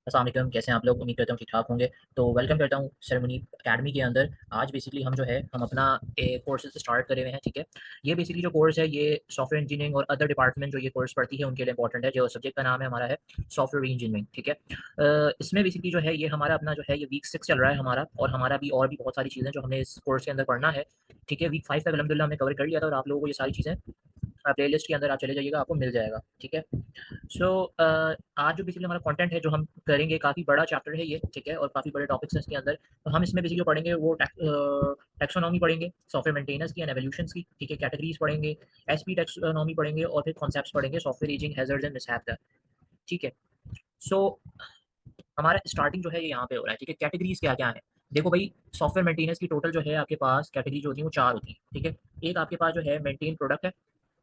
अस्सलाम वालेकुम, कैसे हैं आप लोग? उम्मीद करता हूँ ठीक-ठाक होंगे। तो वेलकम करता हूँ सेरेमनी अकेडमी के अंदर। आज बेसिकली हम जो है हम अपना कोर्सेज़ स्टार्ट करे हुए हैं, ठीक है? ये बेसिकली जो कोर्स है ये सॉफ्टवेयर इंजीनियरिंग और अदर डिपार्टमेंट जो ये कोर्स पढ़ती है उनके लिए इंपॉर्टेंट है। जो सब्जेक्ट का नाम है हमारा है सॉफ्टवेयर इंजीनियरिंग, ठीक है? इसमें बेसिकली जो है ये हमारा अपना जो है ये वीक 6 चल रहा है हमारा, और हमारा भी और भी बहुत सारी चीज़ें जो हमने इस कोर्स के अंदर पढ़ना है, ठीक है? वीक 5 तक अल्हम्दुलिल्लाह हमने कवर कर लिया था, और आप लोगों को ये सारी चीज़ें प्लेलिस्ट के अंदर आप चले जाइएगा, आपको मिल जाएगा, ठीक है? सो आज जो बेसिकली हमारा कंटेंट है जो हम करेंगे, काफ़ी बड़ा चैप्टर है ये, ठीक है? और काफ़ी बड़े टॉपिक्स हैं इसके अंदर। तो हम इसमें बेसिकली जो पढ़ेंगे वो टैक्सोनॉमी पढ़ेंगे, सॉफ्टवेयर मेंटेनेंस की एंड एवोल्यूशंस की, ठीक है? कैटेगरीज़ पढ़ेंगे, एसपी टैक्सोनॉमी पढ़ेंगे, और फिर कॉन्सेप्ट्स पढ़ेंगे, software ageing, hazards and mishap का, ठीक है? सो हमारा स्टार्टिंग जो है ये यहाँ पे हो रहा है, ठीक है? कैटेगरीज़ क्या-क्या हैं? देखो भई, सॉफ्टवेयर मेंटेनेंस की टोटल जो है आपके पास कैटेगरी जो होती है वो 4 होती हैं, ठीक है? एक आपके पास जो है मेंटेन प्रोडक्ट है,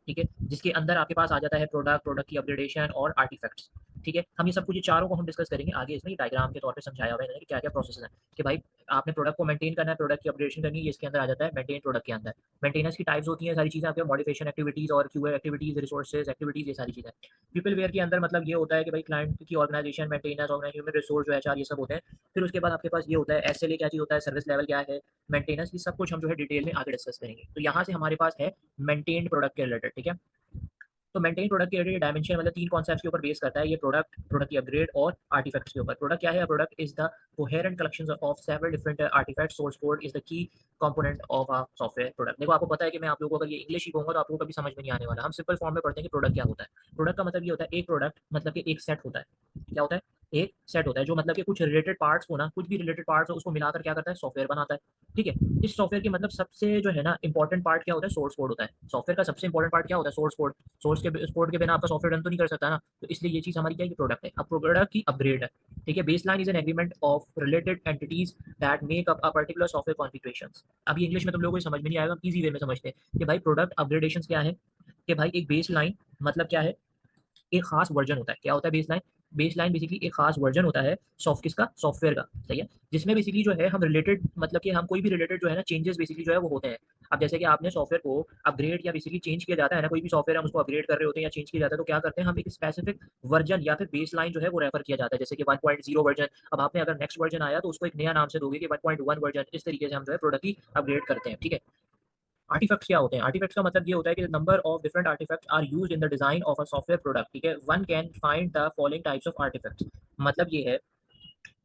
ठीक है? जिसके अंदर आपके पास आ जाता है प्रोडक्ट, प्रोडक्ट की अपग्रेडेशन और आर्टिफैक्ट्स, ठीक है? हम ये सब कुछ, ये चारों को हम डिस्कस करेंगे आगे। इसमें ये डायग्राम के तौर पे समझाया हुआ है इन्होंने कि क्या-क्या प्रोसेस हैं, कि भाई आपने प्रोडक्ट को मेंटेन करना है, प्रोडक्ट की अपग्रेडेशन करनी है, ये इसके अंदर आ जाता है मेंटेन प्रोडक्ट के अंदर। मेंटेनेंस की टाइप्स होती हैं, सारी चीज़ें आपके मॉडिफिकेशन एक्टिविटीज़ और क्यूए एक्टिविटीज़, रिसोर्सेज़ एक्टिविटीज़, ये सारी चीज़ें। पीपल वेयर के अंदर मतलब ये होता है कि भाई क्लाइंट की ऑर्गेनाइजेशन, मेंटेनेंस, ह्यूमन रिसोर्स जो एचआर, ये सब होते हैं। फिर उसके बाद आपके पास ये होता है एसएलए क्या चीज़ होता है, सर्विस लेवल क्या है, मेंटेनेंस, ये सब कुछ हम जो है डिटेल में आगे डिस्कस करेंगे। तो यहाँ से हमारे पास है मेंटेन्ड प्रोडक्ट के रिलेटेड, ठीक है? तो मेंटेन प्रोडक्ट के रिलेटेड डायमेंशन मतलब 3 कॉन्सेप्ट्स के ऊपर बेस करता है ये प्रोडक्ट, प्रोडक्ट की अपग्रेड और आर्टिफैक्ट्स के ऊपर। प्रोडक्ट क्या है? Product is the coherent collections of several different artifacts, source code is the key component of a software product. देखो, आपको पता है कि मैं आप लोगों को अगर ये इंग्लिश ही कहूँगा तो आप लोगों को कभी समझ में नहीं आने वाला। हम सिंपल फॉर्म में पढ़ते हैं कि प्रोडक्ट क्या होता है। प्रोडक्ट का मतलब ये होता है, एक प्रोडक्ट मतलब कि एक सेट होता है। क्या होता है? एक सेट होता है, जो मतलब कि कुछ रिलेटेड पार्ट्स को ना, कुछ भी रिलेटेड पार्ट्स हो उसको मिलाकर क्या करता है? सॉफ्टवेयर बनाता है, ठीक है? इस सॉफ्टवेयर की मतलब सबसे जो है ना इंपॉर्टेंट पार्ट क्या होता है? सोर्स कोड होता है। सॉफ्टवेयर का सबसे इंपॉर्टेंट पार्ट क्या होता है? Source code. सोर्स के बिना आपका सॉफ्टवेयर रन तो नहीं कर सकता ना, तो इसलिए ये चीज़ हमारी क्या है? ये प्रोडक्ट है। अब प्रोडक्ट की अपग्रेड है, ठीक है? Baseline is an agreement of related entities that make up a particular software configurations. अब ये इंग्लिश में तुम लोगों को समझ में नहीं आएगा, ईजी वे में समझते हैं कि भाई प्रोडक्ट अपग्रेडेशंस क्या है, कि भाई एक बेसलाइन मतलब क्या है? एक खास वर्जन होता है। क्या होता है बेसलाइन? बेसलाइन बेसिकली एक खास वर्जन होता है किसका? सॉफ्टवेयर का, सही है? जिसमें बेसिकली जो है हम रिलेटेड मतलब कि हम कोई भी रिलेटेड जो है ना चेंजेस बेसिकली जो है वो होते हैं। अब जैसे कि आपने सॉफ्टवेयर को अपग्रेड या बेसिकली चेंज किया जाता है ना, कोई भी सॉफ्टवेयर हम उसको अपग्रेड कर रहे होते हैं या चेंज किया जाता है, तो क्या करते हैं हम? एक स्पेसिफिक वर्जन या फिर बेसलाइन जो है वो रेफर किया जाता है, जैसे कि 1.0 वर्जन। अब आपने अगर नेक्स्ट वर्जन आया तो उसको एक नया नाम से दोगे कि 1.1 वर्जन। इस तरीके से हम जो है प्रोडक्ट की अपग्रेड करते हैं, ठीक है? आर्टिफैक्ट्स क्या होते हैं? आर्टिफैक्ट्स का मतलब ये होता है कि number of different artifacts are used in the design of a software product, ठीक है? One can find the following types of artifacts. मतलब ये है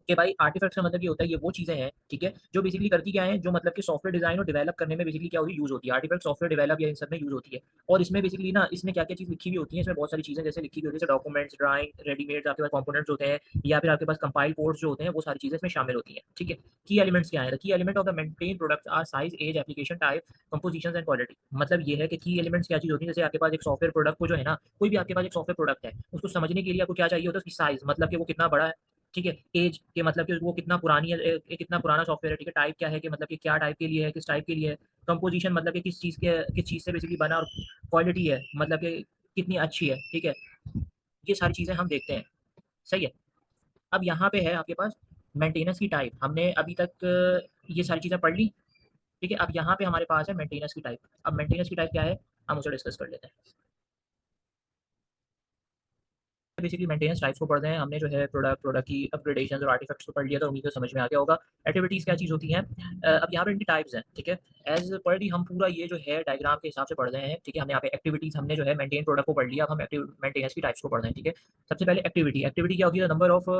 कि भाई आर्टिफैक्ट्स का मतलब ये होता है, ये वो चीज़ें हैं, ठीक है, जो बेसिकली करती क्या है, जो मतलब कि सॉफ्टवेयर डिज़ाइन और डेवलप करने में बेसिकली क्या होती है, यूज़ होती है। आर्टिफैक्ट सॉफ्टवेयर डेवलप या इन सब में यूज़ होती है। और इसमें बेसिकली ना, इसमें क्या-क्या चीज़ लिखी हुई होती है, इसमें बहुत सारी चीज़ें जैसे लिखी हुई होती है, जैसे डॉक्यूमेंट्स, ड्राइंग, रेडीमेड्स आपके पास कंपोनेंट्स होते हैं, या फिर आपके पास कंपाइल कोड्स जो होते हैं, वो सारी चीज़ें इसमें शामिल होती हैं, ठीक है। की एलिमेंट्स क्या है? The key element of the maintain products are size, age, application type, compositions and quality. मतलब ये है कि की एलिमेंट्स क्या चीज़ होती है, जैसे आपके पास एक सॉफ्टवेयर प्रोडक्ट को जो है ना, कोई भी आपके पास एक सॉफ्टवेयर प्रोडक्ट है, उसको समझने के लिए आपको क्या चाहिए होता है? उसकी साइज़, मतलब कि वो कितना बड़ा है, ठीक है? ऐज के मतलब कि वो कितना पुरानी है, कितना पुराना सॉफ्टवेयर है, ठीक है? टाइप क्या है, कि मतलब कि क्या टाइप के लिए है, किस टाइप के लिए है? कंपोज़िशन मतलब कि किस चीज़ से बेसिकली बना, और क्वालिटी है मतलब कि कितनी अच्छी है, ठीक है? ये सारी चीज़ें हम देखते हैं, सही है? अब यहाँ पे है आपके पास मेंटेनेंस की टाइप। हमने अभी तक ये सारी चीज़ें पढ़ ली, ठीक है? अब यहाँ पे हमारे पास है मेंटेनेंस की टाइप। अब मेंटेनेंस की टाइप क्या है? हम उसे डिस्कस कर लेते हैं। बेसिकली मेंटेनेंस टाइप्स को पढ़ रहे हैं हमने, जो है प्रोडक्ट, प्रोडक्ट की अपग्रेडेशंस और आर्टिफैक्ट्स को पढ़ लिया, तो उम्मीद है समझ में आ गया होगा। एक्टिविटीज़ क्या चीज़ होती हैं? अब यहाँ पे इनकी टाइप्स हैं, ठीक है? एज़ पर डी हम पूरा ये जो है डायग्राम के हिसाब से पढ़ रहे हैं, ठीक है? हमने यहाँ पे एक्टिविटीज़ हमने जो है मेंटेन प्रोडक्ट को पढ़ लिया, अब हम एक्टिव मेंटेनेंस की टाइप्स को पढ़ रहे हैं, ठीक है? सबसे पहले एक्टिविटी। एक्टिविटी क्या होती है? नंबर ऑफ,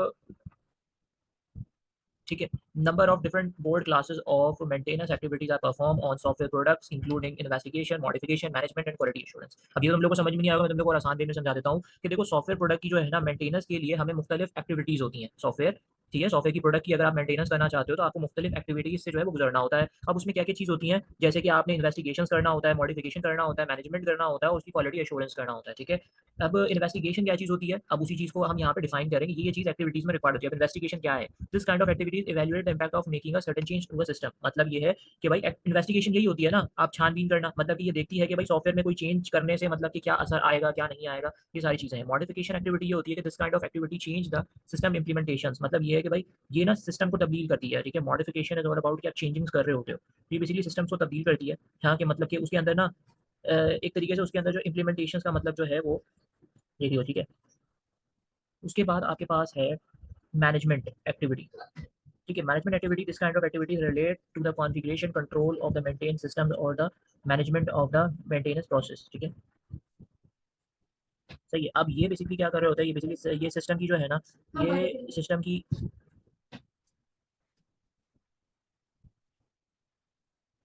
ठीक है, number of different board classes of maintenance activities are perform on software products including investigation, modification, management and quality assurance. अब ये तुम लोग को समझ में नहीं आएगा, मैं तुम लोग को और आसान वे में समझा देता हूँ कि देखो, सॉफ्टवेयर प्रोडक्ट की जो है ना मेंटेनेंस के लिए हमें मुख्तलिफ एक्टिविटीज होती हैं। सॉफ्टवेयर, ठीक है, सॉफ्टवेयर की प्रोडक्ट की अगर आप मेंटेनेंस करना चाहते हो तो आपको मुख्तलिफ एक्टिविटीज से जो है वो गुजरना होता है। अब उसमें क्या क्या चीज़ होती हैं, जैसे कि आपने इन्वेस्टिगेशन करना होता है, मॉडिफिकेशन करना होता है, मैनेजमेंट करना होता है, और उसकी क्वालिटी एश्योरेंस करना होता है, ठीक है? अब इन्वेस्टिगेशन क्या चीज़ होती है, अब उसी चीज़ को हम यहाँ पे डिफाइन करेंगे, ये चीज़ एक्टिविटीज में रिक्वायर्ड होती है। अब इन्वेस्टिगेशन क्या है? This kind of activities evaluate the impact of making a certain change to a system. मतलब ये है कि भाई इन्वेस्टिगेशन यही होती है ना, आप छानबीन करना, मतलब कि ये देखती है कि भाई सॉफ्टवेयर में कोई चेंज करने से मतलब कि क्या असर आएगा, क्या नहीं आएगा, ये सारी चीज़ें हैं। मॉडिफिकेशन एक्टिविटी ये होती है कि this kind of activity change the system implementations. मतलब ये है कि भाई ये ना सिस्टम को तब्दील करती है, ठीक है? मॉडिफिकेशन इज ऑल अबाउट कि आप चेंजिंग्स कर रहे होते हो, ये बेसिकली सिस्टम्स को तब्दील करती है। हाँ, कि मतलब कि उसके अंदर ना एक तरीके से उसके अंदर जो इम्प्लीमेंटेशंस का मतलब जो है वो ये भी हो, ठीक है? उसके बाद आपके पास है मैनेजमेंट एक्टिविटी। ठीक है, management activity, this kind of activity relate to the configuration control of the maintain system और the management of the maintenance process. ठीक है, सही है। अब ये बेसिकली क्या कर रहे होते हैं, ये बेसिकली ये सिस्टम की जो है ना, ये सिस्टम की,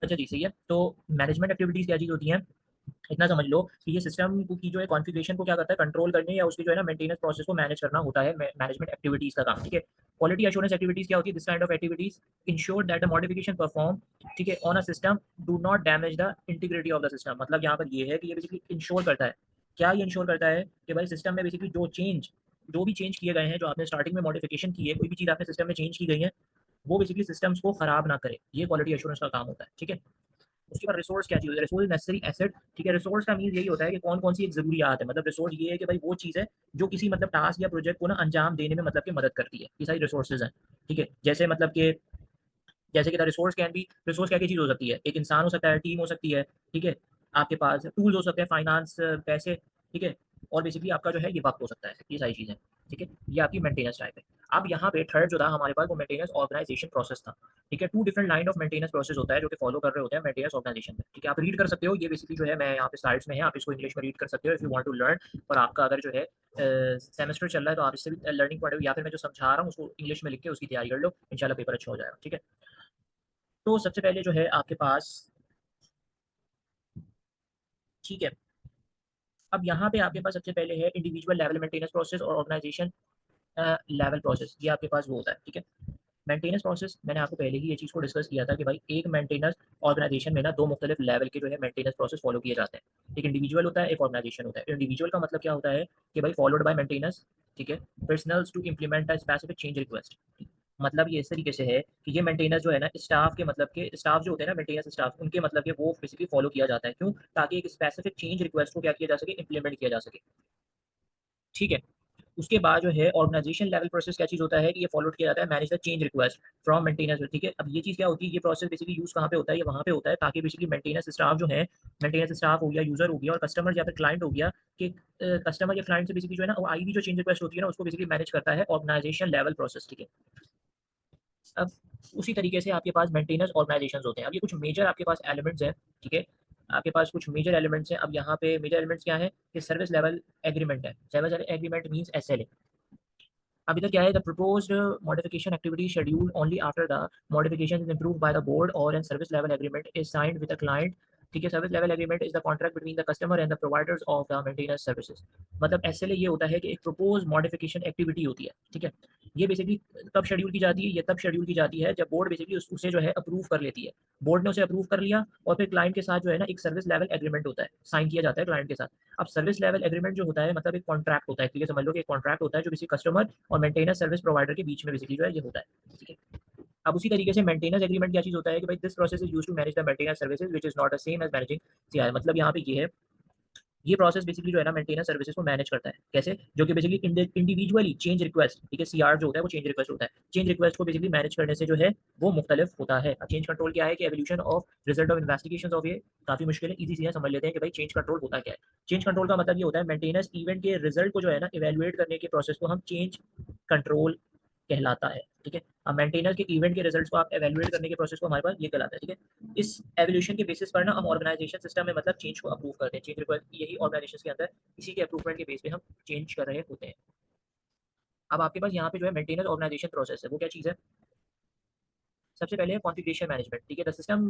अच्छा जी सही है। तो मैनेजमेंट एक्टिविटीज़ क्या चीज़ होती हैं, इतना समझ लो कि ये सिस्टम की जो है कॉन्फ़िगरेशन को क्या करता है, कंट्रोल करने या उसकी जो है ना मेंटेनेंस प्रोसेस को मैनेज करना होता है मैनेजमेंट एक्टिविटीज़ का काम। ठीक है, क्वालिटी एश्योरेंस एक्टिविटीज़ क्या होती है, this kind of activities ensure that the modification perform, ठीक है, on a system do not damage the integrity of the system. मतलब यहाँ पर ये है कि ये बेसिकली इंश्योर करता है, क्या ये इंश्योर करता है कि भाई सिस्टम में बेसिकली जो भी चेंज किए गए हैं, जो आपने स्टार्टिंग में मॉडिफिकेशन की है, कोई भी चीज़ आपने सिस्टम में चेंज की गई है, वो बेसिकली सिस्टम्स को खराब ना करे, ये क्वालिटी एश्योरेंस का काम होता है। ठीक है, उसके बाद रिसोर्स क्या चीज़ होती है, रिसोर्स नेसेसरी एसेट। ठीक है, रिसोर्स का मीन यही होता है कि कौन कौन सी एक ज़रूरियात है, मतलब रिसोर्स ये है कि भाई वो चीज़ है जो किसी मतलब टास्क या प्रोजेक्ट को ना अंजाम देने में मतलब कि मदद करती है, ये सारी रिसोर्सेज हैं। ठीक है, जैसे मतलब कि जैसे कि the resource can be, resource क्या क्या चीज़ हो सकती है, एक इंसान हो सकता है, टीम हो सकती है, ठीक है, आपके पास टूल्स हो सकते हैं, फाइनेंस, पैसे, ठीक है, और बेसिकली आपका जो है ये वक्त हो सकता है, ये सारी चीज़ें। ठीक है, ये आपकी मेंटेनेंस टाइप है। अब यहाँ पे थर्ड जो था हमारे पास वो मेंटेनेंस ऑर्गेनाइजेशन प्रोसेस था। ठीक है, two different line of maintenance process होता है जो कि फॉलो कर रहे होते हैं मेंटेनेंस ऑर्गेनाइजेशन में। ठीक है, आप रीड कर सकते हो, ये बेसिकली जो है मैं यहाँ पे स्लाइड्स में है, आप इसको इंग्लिश में रीड कर सकते हो if you want to learn. और आपका अगर जो है सेमेस्टर चल रहा है तो आप इससे भी लर्निंग पॉइंट ऑफ व्यू या फिर मैं जो समझा रहा हूँ उसको इंग्लिश में लिख के उसकी तैयारी कर लो, इंशाल्लाह पेपर अच्छा हो जाएगा। ठीक है, तो सबसे पहले जो है आपके पास, ठीक है, अब यहाँ पे आपके पास सबसे पहले है इंडिविजुअल लेवल मेंटेनेंस प्रोसेस और ऑर्गेनाइजेशन लेवल प्रोसेस, ये आपके पास वो होता है। ठीक है, मेंटेनेंस प्रोसेस मैंने आपको पहले ही ये चीज़ को डिस्कस किया था कि भाई एक मेंटेनेंस ऑर्गेनाइजेशन में ना दो मुख्तलिफ लेवल के जो है मेंटेनेंस प्रोसेस फॉलो किए जाते हैं। एक इंडिविजुअल होता है, एक ऑर्गेनाइजेशन होता है। इंडिविजुअल का मतलब क्या होता है कि भाई फॉलोड बाय मेंटेनेंस, ठीक है, personals to implement a specific change request. मतलब ये इस तरीके से है कि ये मेंटेनेंस जो है ना स्टाफ के मतलब के स्टाफ जो होते हैं ना मेंटेनेंस स्टाफ, उनके मतलब के वो बेसिकली फॉलो किया जाता है, क्यों, ताकि एक स्पेसिफिक चेंज रिक्वेस्ट को क्या किया जा सके, इंप्लीमेंट किया जा सके। ठीक है, उसके बाद जो है ऑर्गेनाइजेशन लेवल प्रोसेस क्या चीज़ होता है कि ये फॉलो किया जाता है, manage the change request from maintenance. ठीक है, अब ये चीज़ क्या होती है, ये प्रोसेस बेसिकली यूज़ कहाँ पे होता है, ये वहाँ पे होता है ताकि बेसिकली मेंटेनेंस स्टाफ जो है, मेंटेनेंस स्टाफ हो गया, यूज़र हो गया और कस्टमर या फिर क्लाइंट हो गया, कि कस्टमर या क्लाइंट से बेसिकली जो है ना वो आई हुई जो चेंज रिक्वेस्ट होती है ना उसको बेसिकली मैनेज करता है ऑर्गेनाइजेशन लेवल प्रोसेस। ठीक है, अब उसी तरीके से आपके पास मेंटेनेंस ऑर्गेनाइजेशंस होते हैं। अब ये कुछ मेजर आपके पास एलिमेंट्स हैं, ठीक है, आपके पास कुछ मेजर एलिमेंट्स हैं। अब यहाँ पे मेजर एलिमेंट्स क्या है कि सर्विस लेवल एग्रीमेंट है, service level agreement means SLA. अब इधर क्या है, the proposed modification activity schedule only after the modification is approved by the board और an service level agreement is signed with the client. ठीक है, service level agreement is the contract between the customer and the providers of the maintenance services. मतलब SLA ये होता है कि एक propose modification activity होती है। ठीक है, ये बेसिकली कब शेड्यूल की जाती है, ये तब शेड्यूल की जाती है जब बोर्ड बेसिकली उसे जो है अप्रूव कर लेती है। बोर्ड ने उसे अप्रूव कर लिया और फिर क्लाइंट के साथ जो है ना एक सर्विस लेवल एग्रीमेंट होता है, साइन किया जाता है क्लाइंट के साथ। अब सर्विस लेवल एग्रीमेंट जो होता है मतलब एक कॉन्ट्रैक्ट होता है, ठीक है, समझ लो कि एक कॉन्ट्रैक्ट होता है जो किसी कस्टमर और मेंटेनेंस सर्विस प्रोवाइडर के बीच में बेसिकली जो है ये होता है। ठीक है, अब उसी तरीके से मेंटेनेंस एग्रीमेंट क्या चीज़ होता है कि भाई this process is used to manage the maintenance services which is not the same as managing CR. मतलब यहाँ पे ये है, ये प्रोसेस बेसिकली जो है ना मेंटेनेंस सर्विसेज को मैनेज करता है, कैसे, जो कि बेसिकली इंडिविजुअली चेंज रिक्वेस्ट, ठीक है, सीआर जो होता है वो चेंज रिक्वेस्ट होता है, चेंज रिक्वेस्ट को बेसिकली मैनेज करने से जो है वो मुख्तलिफ होता है। अब चेंज कंट्रोल क्या है कि evolution of result of investigation of, ये काफी मुश्किल है, इजी सी है, समझ लेते हैं कि भाई चेंज कंट्रोल होता क्या है। चेंज कंट्रोल का मतलब ये होता है मेंटेनेंस इवेंट के रिजल्ट को जो है ना इवेल्युएट करने के प्रोसेस को हम चेंज कंट्रोल कहलाता है। ठीक है, अब मेंटेनेंस के इवेंट के रिजल्ट्स को आप एवेल्युएट करने के प्रोसेस को हमारे पास ये कहलाता है। ठीक है, इस एवोल्यूशन के बेसिस पर ना हम ऑर्गेनाइजेशन सिस्टम में मतलब चेंज को अप्रूव करते हैं, चेंज रिक्वेस्ट यही ऑर्गेनाइजेशन के अंदर इसी के अप्रूवमेंट के बेस पे हम चेंज कर रहे होते हैं। अब आपके पास यहाँ पे जो है मेंटेनेंस ऑर्गेनाइजेशन प्रोसेस है, वो क्या चीज़ है, सबसे पहले कॉन्फ़िगरेशन मैनेजमेंट। ठीक है, the system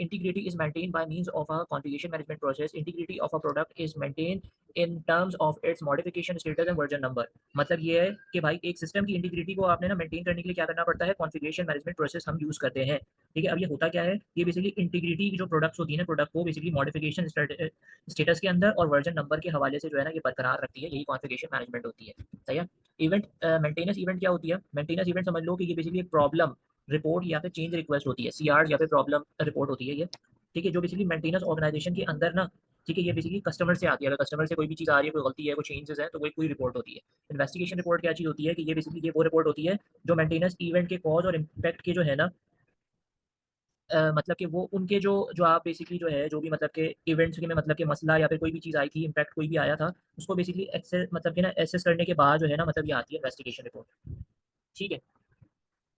integrity is maintain by means of a configuration management process. Integrity of a product is maintain in terms of its modification status and version number. मतलब ये है कि भाई एक सिस्टम की इंटीग्रिटी को आपने ना मेंटेन करने के लिए क्या करना पड़ता है, कॉन्फ़िगरेशन मैनेजमेंट प्रोसेस हम यूज़ करते हैं। ठीक है, अब ये होता क्या है, ये बेसिकली इंटीग्रिटी की जो प्रोडक्ट्स होती है ना, प्रोडक्ट को बेसिकली मॉडिफिकेशन स्टेटस के अंदर और वर्जन नंबर के हवाले से जो है ना ये बरकरार रखती है, यही कॉन्फ़िगरेशन मैनेजमेंट होती है। सही है, इवेंट मेंटेनेंस इवेंट क्या होती है, मेंटेनेंस इवेंट समझ लो कि ये बेसिकली एक प्रॉब्लम रिपोर्ट या फिर चेंज रिक्वेस्ट होती है, सीआर या फिर प्रॉब्लम रिपोर्ट होती है ये। ठीक है, जो बेसिकली मेंटेनेंस ऑर्गेनाइजेशन के अंदर ना, ठीक है, ये बेसिकली कस्टमर से आती है, अगर कस्टमर से कोई भी चीज़ आ रही है, कोई गलती है, कोई चेंजेस है, तो कोई कोई रिपोर्ट होती है। इन्वेस्टिगेशन रिपोर्ट क्या चीज़ होती है कि ये बेसिकली ये वो रिपोर्ट होती है जो मेंटेनेंस इवेंट के कॉज और इम्पैक्ट के जो है ना मतलब कि वो उनके जो जो आप बेसिकली जो है जो भी मतलब के इवेंट्स के में मतलब कि मसला या फिर कोई भी चीज़ आई थी, इम्पैक्ट कोई भी आया था, उसको बेसिकली एक्सेस मतलब कि ना एसेस करने के बाद जो है ना मतलब ये आती है इन्वेस्टिगेशन रिपोर्ट। ठीक है?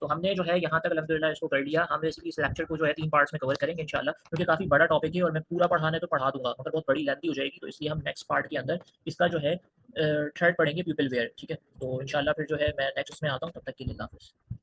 तो हमने जो है यहाँ तक अल्हम्दुलिल्लाह इसको कर लिया। हम बेसिकली इस लेक्चर को जो है 3 पार्ट्स में कवर करेंगे इंशाल्लाह, क्योंकि काफ़ी बड़ा टॉपिक है और मैं पूरा पढ़ाना है तो पढ़ा दूँगा, मगर बहुत बड़ी लेंथी हो जाएगी, तो इसलिए हम नेक्स्ट पार्ट के अंदर इसका जो है थ्रेड पढ़ेंगे, प्यूपिल वेयर, ठीक है? तो इंशाल्लाह फिर जो है मैं नेक्स्ट उसमें आता हूँ, तब तक के लिए अल्लाह हाफ़िज़।